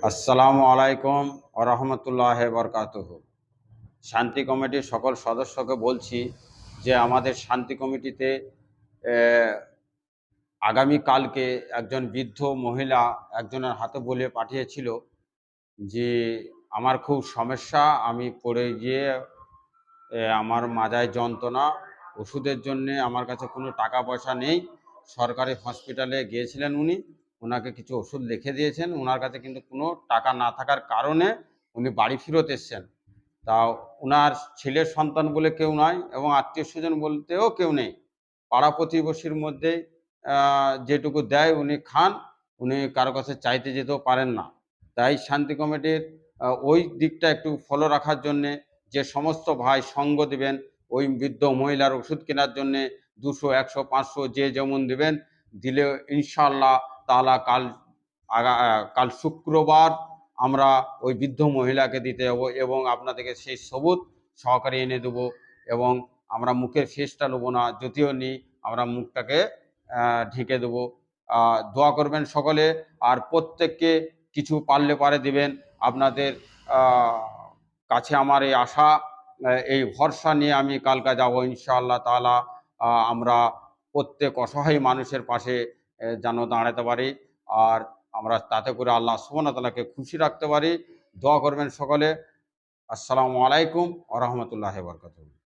আসসালামু আলাইকুম ওরহমতুল্লাহ বরকাতুহ। শান্তি কমিটির সকল সদস্যকে বলছি যে আমাদের শান্তি কমিটিতে আগামীকালকে একজন বৃদ্ধ মহিলা একজনের হাতে বলে পাঠিয়েছিল যে আমার খুব সমস্যা, আমি পড়ে গিয়ে আমার মাজায় যন্ত্রণা, ওষুধের জন্যে আমার কাছে কোনো টাকা পয়সা নেই। সরকারি হসপিটালে গিয়েছিলেন উনি, ওনাকে কিছু ওষুধ লিখে দিয়েছেন, ওনার কাছে কিন্তু কোনো টাকা না থাকার কারণে উনি বাড়ি ফেরত এসছেন। তা ওনার ছেলের সন্তান বলে কেউ নয় এবং আত্মীয় স্বজন বলতেও কেউ নেই। পাড়া প্রতিবেশীর মধ্যে যেটুকু দেয় উনি খান, উনি কারো কাছে চাইতে যেতেও পারেন না। তাই শান্তি কমিটির ওই দিকটা একটু ফলো রাখার জন্যে যে সমস্ত ভাই সঙ্গ দিবেন ওই বৃদ্ধ মহিলার ওষুধ কেনার জন্যে ২০০, ১০০, ৫০০ যে যেমন দিবেন, দিলে ইনশাআল্লাহ তাআলা কাল শুক্রবার আমরা ওই বৃদ্ধ মহিলাকে দিতে যাব এবং আপনাদেরকে সেই সবুত সহকারে এনে দেবো। এবং আমরা মুখের ফেসটা নেবো না, যদিও নিই আমরা মুখটাকে ঢেকে দেবো। দোয়া করবেন সকলে, আর প্রত্যেককে কিছু পারলে পারে দিবেন। আপনাদের কাছে আমার এই আশা, এই ভরসা নিয়ে আমি কালকে যাব ইনশাআল্লাহ তাআলা। আমরা প্রত্যেক অসহায় মানুষের পাশে যেন দাঁড়াতে পারি, আর আমরা তাতে করে আল্লাহ সুবহানাহু ওয়া তাআলাকে খুশি রাখতে পারি। দোয়া করবেন সকলে। আসসালামু আলাইকুম ওয়া রাহমাতুল্লাহি ওয়া বারাকাতুহু।